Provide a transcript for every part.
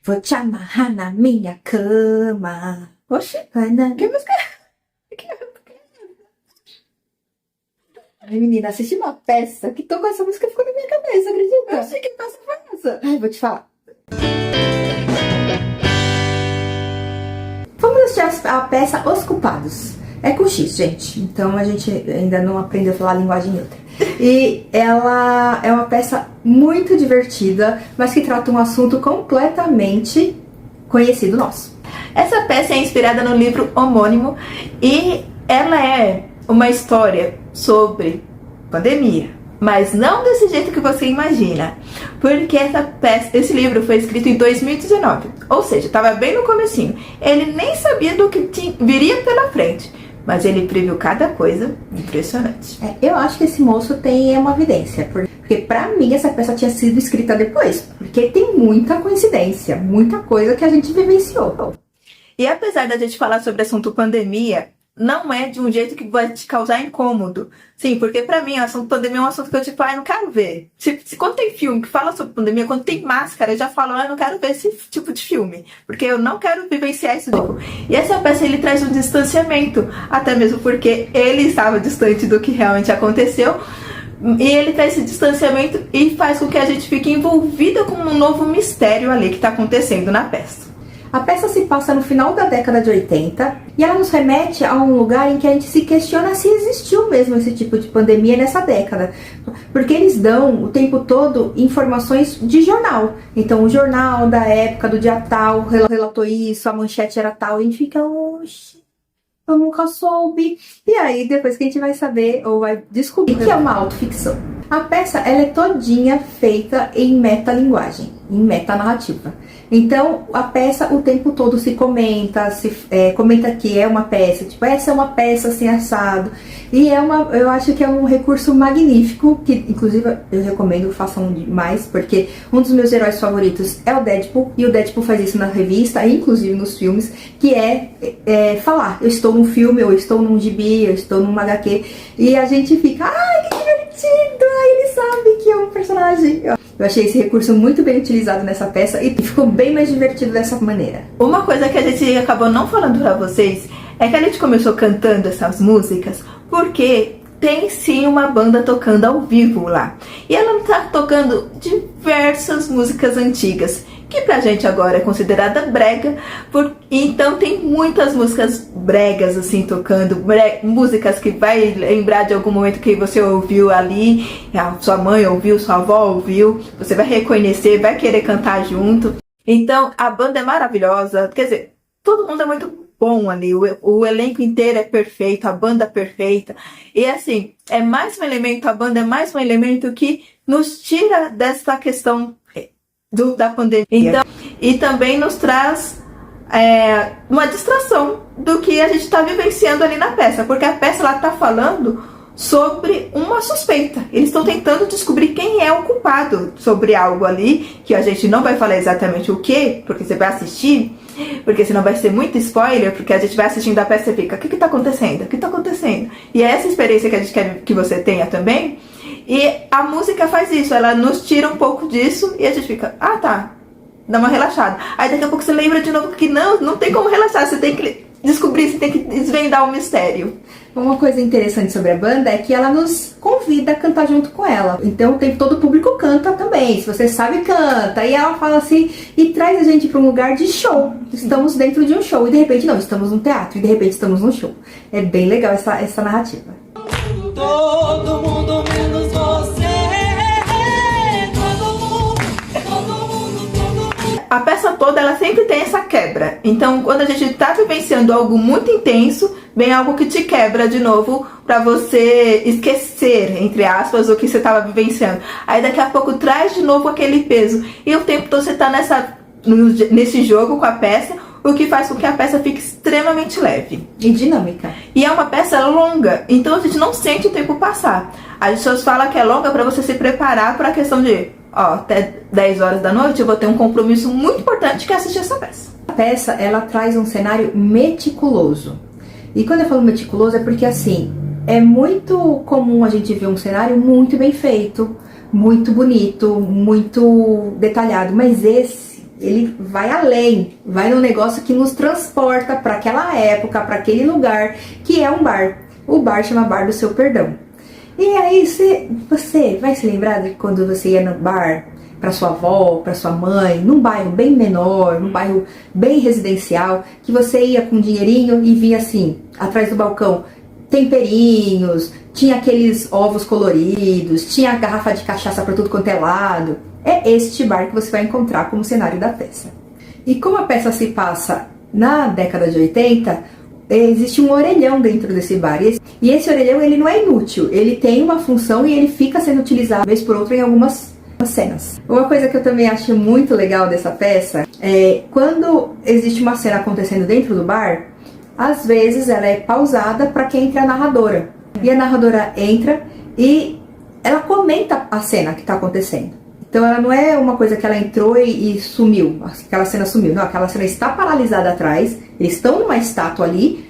Vou te amarrar na minha cama. Oxi, Ana. que música Ai, menina, assisti uma peça que tocou essa música e ficou na minha cabeça, acredita? Eu sei que peça foi essa. Ai, vou te falar. Vamos assistir a peça Os Culpados. É com X, gente. Então a gente ainda não aprendeu a falar a linguagem neutra. E ela é uma peça muito divertida, mas que trata um assunto completamente conhecido nosso. Essa peça é inspirada no livro homônimo e ela é uma história sobre pandemia, mas não desse jeito que você imagina, porque esse livro foi escrito em 2019, ou seja, estava bem no comecinho. Ele nem sabia do que viria pela frente, mas ele previu cada coisa impressionante. Eu acho que esse moço tem uma evidência, porque pra mim essa peça tinha sido escrita depois, porque tem muita coincidência, muita coisa que a gente vivenciou. E apesar da gente falar sobre o assunto pandemia, não é de um jeito que vai te causar incômodo. Sim, porque pra mim o assunto pandemia é um assunto que eu tipo, não quero ver. Quando tem filme que fala sobre pandemia, quando tem máscara, eu já falo, eu não quero ver esse tipo de filme. Porque eu não quero vivenciar isso tipo. E essa peça, ele traz um distanciamento, até mesmo porque ele estava distante do que realmente aconteceu. E ele traz esse distanciamento e faz com que a gente fique envolvida com um novo mistério ali que tá acontecendo na peça. A peça se passa no final da década de 80 e ela nos remete a um lugar em que a gente se questiona se existiu mesmo esse tipo de pandemia nessa década. Porque eles dão o tempo todo informações de jornal. Então o jornal da época, do dia tal, relatou isso, a manchete era tal, e a gente fica, oxe, eu nunca soube. E aí depois que a gente vai saber ou vai descobrir que é uma autoficção. A peça ela é todinha feita em metalinguagem, em metanarrativa. Então, a peça o tempo todo se comenta, comenta que é uma peça, tipo, essa é uma peça assim, assado. E eu acho que é um recurso magnífico, que inclusive eu recomendo, façam mais, porque um dos meus heróis favoritos é o Deadpool, e o Deadpool faz isso na revista, e inclusive nos filmes, que é falar, eu estou num filme, eu estou num gibi, eu estou num HQ, e a gente fica, ai, que divertido, ele sabe que é um personagem. Eu achei esse recurso muito bem utilizado nessa peça e ficou bem mais divertido dessa maneira. Uma coisa que a gente acabou não falando pra vocês é que a gente começou cantando essas músicas porque tem sim uma banda tocando ao vivo lá. E ela tá tocando diversas músicas antigas, que pra gente agora é considerada brega, então tem muitas músicas bregas assim tocando, músicas que vai lembrar de algum momento que você ouviu ali, a sua mãe ouviu, sua avó ouviu, você vai reconhecer, vai querer cantar junto. Então a banda é maravilhosa, quer dizer, todo mundo é muito bom ali, o elenco inteiro é perfeito, a banda é perfeita, e assim, é mais um elemento, a banda é mais um elemento que nos tira dessa questão da pandemia, então, e também nos traz uma distração do que a gente está vivenciando ali na peça, porque a peça ela está falando sobre uma suspeita, eles estão tentando descobrir quem é o culpado sobre algo ali, que a gente não vai falar exatamente o que, porque você vai assistir, porque senão vai ser muito spoiler, porque a gente vai assistindo a peça e fica, o que está acontecendo? O que está acontecendo? E é essa experiência que a gente quer que você tenha também. E a música faz isso, ela nos tira um pouco disso e a gente fica, tá, dá uma relaxada. Aí daqui a pouco você lembra de novo que não tem como relaxar, você tem que descobrir, você tem que desvendar o mistério. Uma coisa interessante sobre a banda é que ela nos convida a cantar junto com ela. Então o tempo todo o público canta também, se você sabe, canta. E ela fala assim, e traz a gente para um lugar de show. Estamos dentro de um show e de repente não, estamos num teatro e de repente estamos num show. É bem legal essa narrativa. Todo mundo menos você. A peça toda, ela sempre tem essa quebra. Então, quando a gente tá vivenciando algo muito intenso, vem algo que te quebra de novo pra você esquecer, entre aspas, o que você tava vivenciando. Aí daqui a pouco traz de novo aquele peso. E o tempo todo você tá nesse jogo com a peça, o que faz com que a peça fique extremamente leve. E dinâmica. E é uma peça longa, então a gente não sente o tempo passar. As pessoas falam que é longa pra você se preparar pra questão de, até 10 horas da noite eu vou ter um compromisso muito importante que é assistir essa peça. A peça, ela traz um cenário meticuloso. E quando eu falo meticuloso é porque, assim, é muito comum a gente ver um cenário muito bem feito, muito bonito, muito detalhado. Mas esse ele vai além, vai num negócio que nos transporta para aquela época, para aquele lugar, que é um bar. O bar chama Bar do Seu Perdão. E aí você vai se lembrar de quando você ia no bar para sua avó, para sua mãe, num bairro bem menor, num bairro bem residencial, que você ia com um dinheirinho e via assim, atrás do balcão, temperinhos, tinha aqueles ovos coloridos, tinha a garrafa de cachaça para tudo quanto é lado. É este bar que você vai encontrar como cenário da peça. E como a peça se passa na década de 80, existe um orelhão dentro desse bar. E esse orelhão, ele não é inútil, ele tem uma função e ele fica sendo utilizado vez por outra em algumas cenas. Uma coisa que eu também acho muito legal dessa peça é quando existe uma cena acontecendo dentro do bar, às vezes ela é pausada para que entre a narradora. E a narradora entra e ela comenta a cena que está acontecendo. Então ela não é uma coisa que ela entrou e sumiu, aquela cena sumiu. Não, aquela cena está paralisada atrás, eles estão numa estátua ali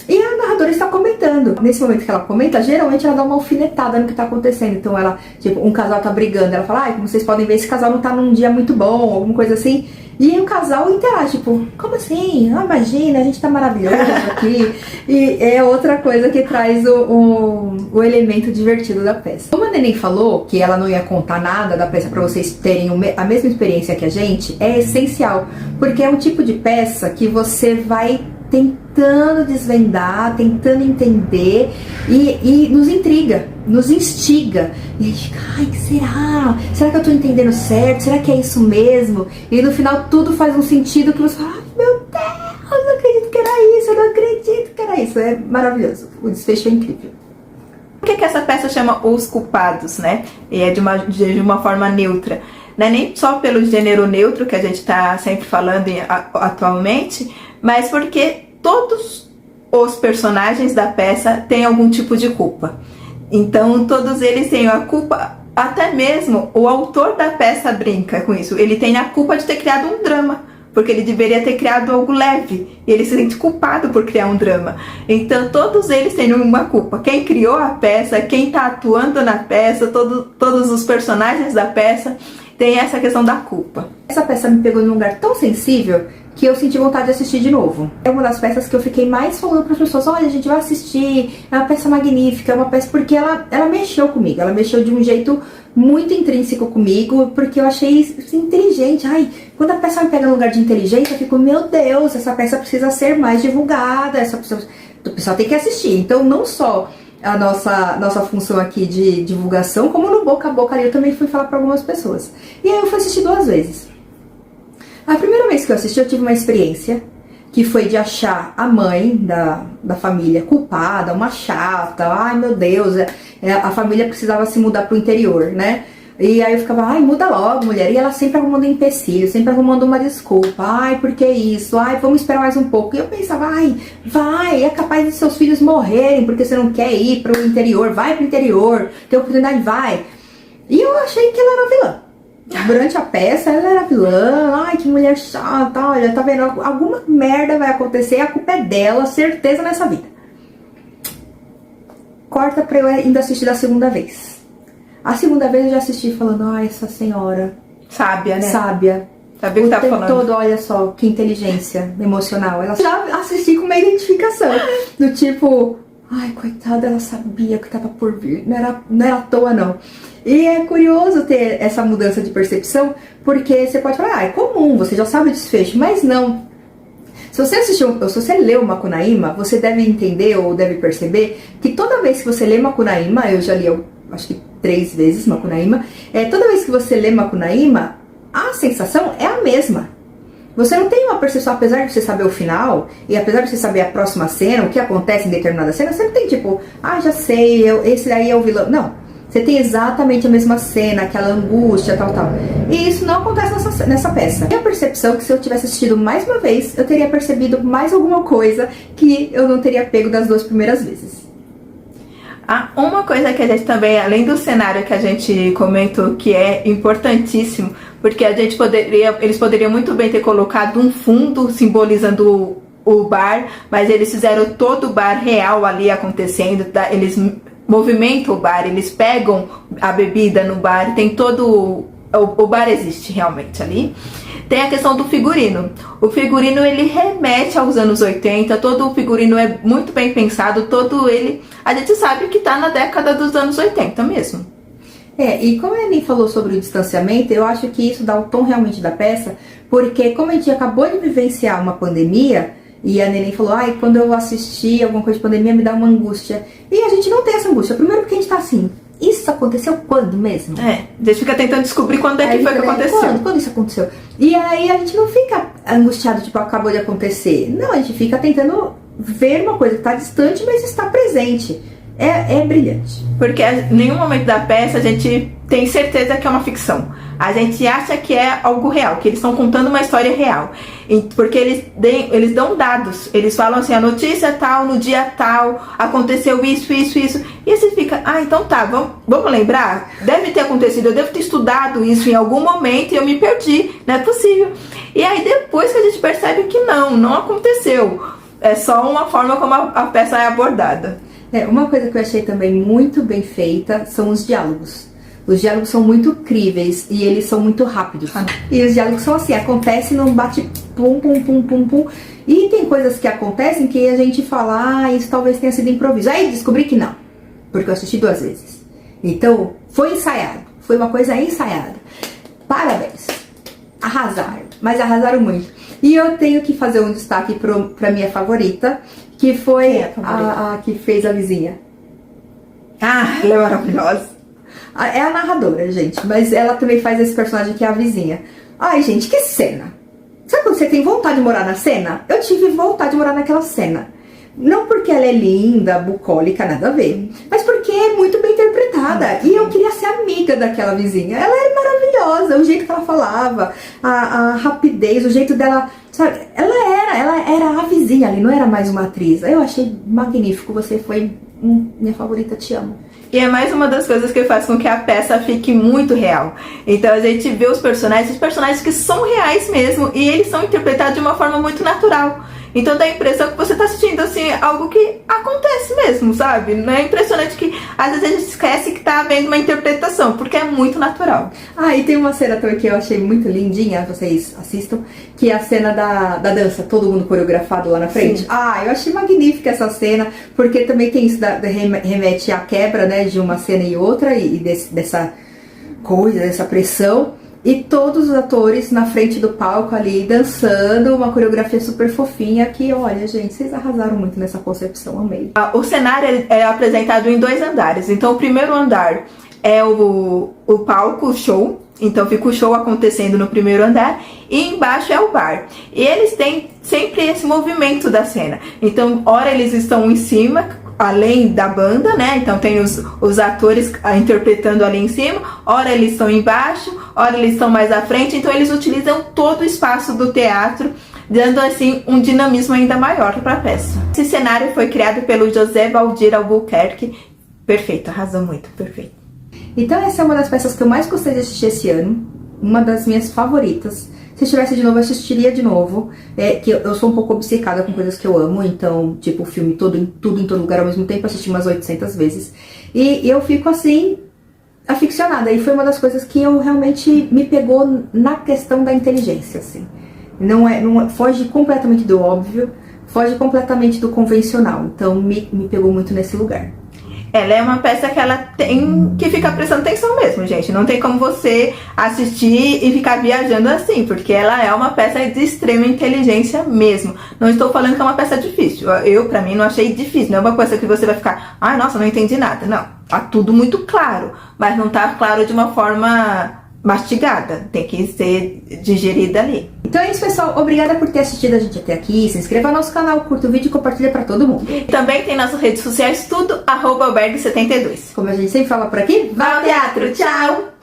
e a narradora está comentando. Nesse momento que ela comenta, geralmente ela dá uma alfinetada no que está acontecendo. Então ela, tipo, um casal tá brigando, ela fala, como vocês podem ver, esse casal não tá num dia muito bom, alguma coisa assim. E aí o casal interage, tipo, como assim? Imagina, a gente tá maravilhoso aqui. E é outra coisa que traz o elemento divertido da peça. Como a Neném falou que ela não ia contar nada da peça pra vocês terem a mesma experiência que a gente, é essencial. Porque é um tipo de peça que você vai tentando desvendar, tentando entender e nos intriga, nos instiga. E a gente fica, ai, que será? Será que eu tô entendendo certo? Será que é isso mesmo? E no final tudo faz um sentido que você fala, ai, meu Deus, eu não acredito que era isso, eu não acredito que era isso. É maravilhoso, o desfecho é incrível. Por que essa peça chama Os Culpados, né? E é de uma forma neutra. Não é nem só pelo gênero neutro que a gente está sempre falando atualmente, mas porque todos os personagens da peça têm algum tipo de culpa. Então todos eles têm a culpa, até mesmo o autor da peça brinca com isso. Ele tem a culpa de ter criado um drama, porque ele deveria ter criado algo leve, e ele se sente culpado por criar um drama. Então todos eles têm uma culpa. Quem criou a peça, quem está atuando na peça, todos os personagens da peça tem essa questão da culpa. Essa peça me pegou num lugar tão sensível que eu senti vontade de assistir de novo. É uma das peças que eu fiquei mais falando para as pessoas, olha, a gente vai assistir, é uma peça magnífica, é uma peça porque ela mexeu comigo, ela mexeu de um jeito muito intrínseco comigo, porque eu achei isso inteligente. Ai, quando a peça me pega num lugar de inteligência, eu fico, meu Deus, essa peça precisa ser mais divulgada, o pessoal tem que assistir. Então não só a nossa função aqui de divulgação, como no boca a boca ali eu também fui falar para algumas pessoas. E aí eu fui assistir 2 vezes. A primeira vez que eu assisti, eu tive uma experiência que foi de achar a mãe da família culpada, uma chata, ai meu Deus, a família precisava se mudar pro interior, né? E aí eu ficava, ai, muda logo, mulher. E ela sempre arrumando empecilho, sempre arrumando uma desculpa. Ai, por que isso? Ai, vamos esperar mais um pouco. E eu pensava, ai, vai, é capaz de seus filhos morrerem porque você não quer ir pro interior. Vai pro interior, tem oportunidade, vai. E eu achei que ela era vilã. Durante a peça, ela era vilã. Ai, que mulher chata, olha, tá vendo? Alguma merda vai acontecer, a culpa é dela, certeza nessa vida. Corta pra eu ainda assistir da segunda vez. A segunda vez eu já assisti falando, ai, essa senhora... Sábia, né? Sábia. Sabe o que tá falando? O tempo todo, olha só, que inteligência emocional. Ela já assisti com uma identificação. Do tipo, ai, coitada, ela sabia que tava por vir. Não era à toa, não. E é curioso ter essa mudança de percepção, porque você pode falar, é comum, você já sabe o desfecho, mas não. Se você leu Macunaíma, você deve entender ou deve perceber que toda vez que você lê Macunaíma, eu já li, acho que 3 vezes Macunaíma, toda vez que você lê Macunaíma, a sensação é a mesma. Você não tem uma percepção, apesar de você saber o final, e apesar de você saber a próxima cena, o que acontece em determinada cena, você não tem tipo, já sei, esse daí é o vilão. Não. Você tem exatamente a mesma cena, aquela angústia, tal. E isso não acontece nessa peça. Minha percepção é que se eu tivesse assistido mais uma vez, eu teria percebido mais alguma coisa que eu não teria pego das 2 primeiras vezes. Uma coisa que a gente também, além do cenário que a gente comentou, que é importantíssimo, porque eles poderiam muito bem ter colocado um fundo simbolizando o bar, mas eles fizeram todo o bar real ali acontecendo, eles movimentam o bar, eles pegam a bebida no bar, tem todo... O bar existe realmente ali. Tem a questão do figurino. O figurino, ele remete aos anos 80, todo o figurino é muito bem pensado, todo ele, a gente sabe que tá na década dos anos 80 mesmo. E como a Neném falou sobre o distanciamento, eu acho que isso dá o tom realmente da peça, porque como a gente acabou de vivenciar uma pandemia, e a Neném falou, quando eu assisti alguma coisa de pandemia me dá uma angústia. E a gente não tem essa angústia, primeiro porque a gente tá assim, isso aconteceu quando mesmo? A gente fica tentando descobrir quando é que foi que aconteceu. Quando isso aconteceu? E aí a gente não fica angustiado, tipo, acabou de acontecer. Não, a gente fica tentando ver uma coisa que tá distante, mas está presente. É brilhante. Porque em nenhum momento da peça a gente tem certeza que é uma ficção. A gente acha que é algo real, que eles estão contando uma história real. Porque eles dão dados. Eles falam assim, a notícia tal, no dia tal, aconteceu isso. E você fica, então tá, vamos lembrar? Deve ter acontecido, eu devo ter estudado isso em algum momento e eu me perdi, não é possível. E aí depois que a gente percebe que não aconteceu. É só uma forma como a peça é abordada. Uma coisa que eu achei também muito bem feita são os diálogos. Os diálogos são muito críveis e eles são muito rápidos. E os diálogos são assim, acontecem num bate-pum, pum. E tem coisas que acontecem que a gente fala, isso talvez tenha sido improviso. Aí descobri que não, porque eu assisti 2 vezes. Então, foi ensaiado, foi uma coisa ensaiada. Parabéns, arrasaram, mas arrasaram muito. E eu tenho que fazer um destaque pra minha favorita, que foi a que fez a vizinha. Ela é maravilhosa. É a narradora, gente, mas ela também faz esse personagem que é a vizinha. Gente, que cena! Sabe quando você tem vontade de morar na cena? Eu tive vontade de morar naquela cena. Não porque ela é linda, bucólica, nada a ver, mas porque é muito bem interpretada. E eu queria ser amiga daquela vizinha. Ela é maravilhosa, o jeito que ela falava, a rapidez, o jeito dela, sabe? Ela era a vizinha ali, não era mais uma atriz. Eu achei magnífico, você foi minha favorita, te amo. E é mais uma das coisas que faz com que a peça fique muito real. Então a gente vê os personagens que são reais mesmo, e eles são interpretados de uma forma muito natural. Então dá a impressão que você tá assistindo assim, algo que acontece mesmo, sabe? Não é impressionante que às vezes a gente esquece que tá havendo uma interpretação, porque é muito natural. E tem uma cena também que eu achei muito lindinha, vocês assistam, que é a cena da dança, todo mundo coreografado lá na frente. Sim. Eu achei magnífica essa cena, porque também tem isso, remete à quebra, né, de uma cena e outra, e dessa coisa, dessa pressão. E todos os atores na frente do palco ali, dançando, uma coreografia super fofinha, que, olha, gente, vocês arrasaram muito nessa concepção, amei. O cenário é apresentado em 2 andares. Então o primeiro andar é o palco, o show. Então fica o show acontecendo no primeiro andar, e embaixo é o bar. E eles têm sempre esse movimento da cena. Então, ora eles estão em cima, além da banda, né? Então tem os atores interpretando ali em cima, ora eles estão embaixo, ora eles estão mais à frente. Então eles utilizam todo o espaço do teatro, dando assim um dinamismo ainda maior para a peça. Esse cenário foi criado pelo José Valdir Albuquerque. Perfeito, arrasou muito, perfeito. Então essa é uma das peças que eu mais gostei de assistir esse ano, uma das minhas favoritas. Se estivesse de novo, eu assistiria de novo. Que eu sou um pouco obcecada com coisas que eu amo, então, tipo, o filme tudo em todo lugar ao mesmo tempo, assisti umas 800 vezes. E eu fico, assim, aficionada. E foi uma das coisas que eu realmente me pegou na questão da inteligência, assim. Não foge completamente do óbvio, foge completamente do convencional. Então, me pegou muito nesse lugar. Ela é uma peça que ela tem que ficar prestando atenção mesmo, gente. Não tem como você assistir e ficar viajando assim, porque ela é uma peça de extrema inteligência mesmo. Não estou falando que é uma peça difícil. Pra mim, não achei difícil. Não é uma coisa que você vai ficar, nossa, não entendi nada. Não, tá tudo muito claro, mas não tá claro de uma forma mastigada. Tem que ser digerida ali. Então é isso, pessoal. Obrigada por ter assistido a gente até aqui. Se inscreva no nosso canal, curta o vídeo e compartilha pra todo mundo. Também tem nossas redes sociais, tudo @albergue72. Como a gente sempre fala por aqui, Vá ao teatro, tchau!